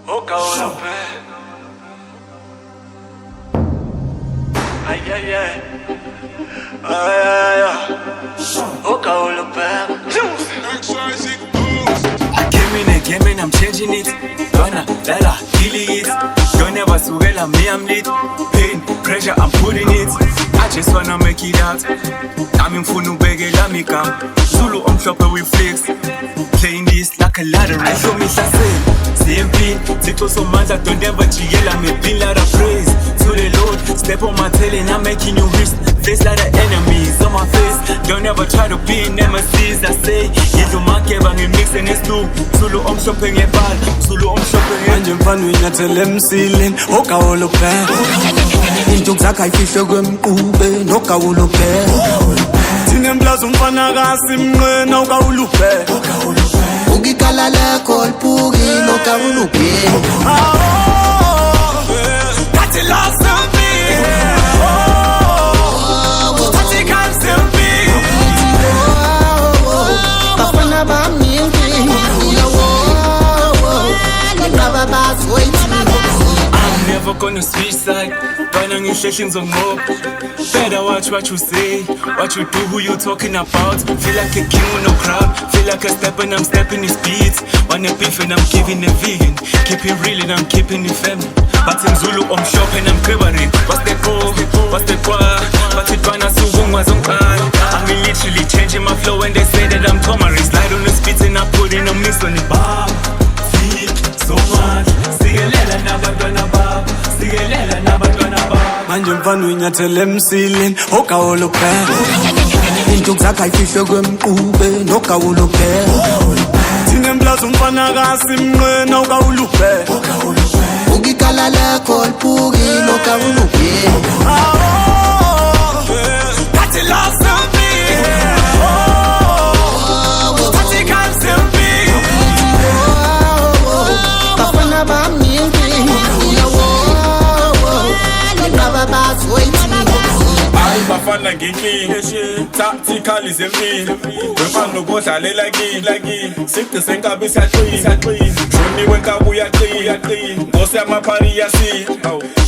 Oka olope. Ay ay ay. Ay ay ay. Oka olope. I came in, I'm changing it. Donna, Lala, delete it. Don't ever sugela me, I'm lit. Pain, pressure, I'm putting it. I just wanna make it out. I'm in Funu Bege Lamika. Zulu on shopper with flicks. Playing this like a lottery. I show me success. CMP, Tito so much that don't ever chigela me. Been lot of praise to the Lord. Step on my tail and I'm making you risk. Face like the enemies on my face. Don't ever try to be in nemesis. I say, Yidu Make Bang mixing this too. Zulu on shopping a ball. Zulu on shopping a Manje mfana uyinyathele emsileni ogawolo phela into zakhe ayifishe kwemqube nogawolo phela thina emplaza umfana kasimnqena ogawolo phela ukikala lekho lipuki nogawolo phela kathi last I'm never gonna switch side. Bana ngisheshe ngizonqoba. Better watch what you say, what you do, who you talking about. Feel like a king with no crown. Feel like a step and I'm stepping his beats. Wanna beef and I'm giving a vegan. Keep it real and I'm keeping it family. But in Zulu I'm shopping, I'm quivering. What's the go? What's the qua? But it bana suvungwa zonkan. I'm literally changing my flow when they say that I'm Tomari. Slide on the spit and I put in a mix on it. Bam, feel so much. Sigelela nabantwana baba. Sigelela nabantwana baba. Manje mfana uyinyathele emsileni ogawolo phela into zakhe ayifishe kwemqube nogawolo phela thina emplaza umfana kasimnqena ogawolo phela ukikala lekho lipuki nogawolo phela kathi last Bafana ngiki tactical is empty wefana nokudlalela like sikde senkabi siyaqina joni wenkabu uyaqina ngosi yamaphari yasi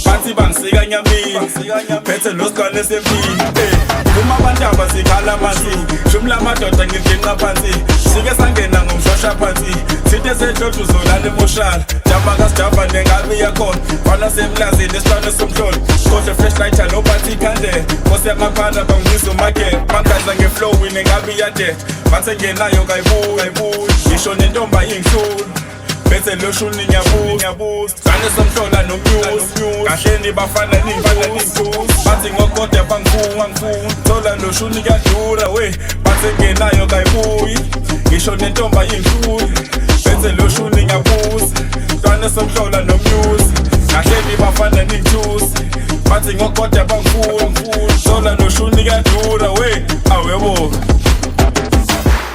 bathi bangisika nyamini phethe losikole sempini uma abantaba zikhala manje jumla amadoda ngiginqa phansi sike sangena ngomshosha phansi sithe sedlodlu zolala emotional jamba kasijava nengabi yakhona fana semlazini esihlane somhlolo kodwa flashlight no party candle ngosi yamaphana bangisa umarket bangadla ngeflow nengabi yade bathe ngenayo kayibuyi ngisho nentomba yinhlulu bese loshuni ngiyabuza sane somhlola nomuse kahleni bafana ningibuza bathi ngokodwa bangifuna thola loshuni kuyadura we bathe ngenayo kayibuyi ngisho nentomba yinhlulu bese loshuni ngiyabuza sane somhlola nomuse kahleni bafana ningibuza bathi ngokodwa bangifuna thola loshuni kuyadura we awebo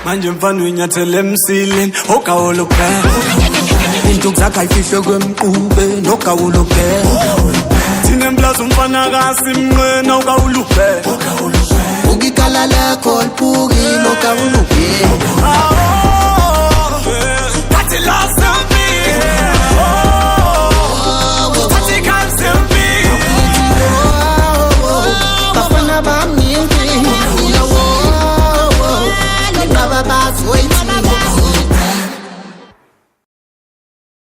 manje mfana uyinyathele emsileni ogawolo phela into zakhe ayifishe kwemqube nogawolo phela thina emplaza umfana kasimnqena ogawolo phela ukikala lekho lipuki nogawolo phela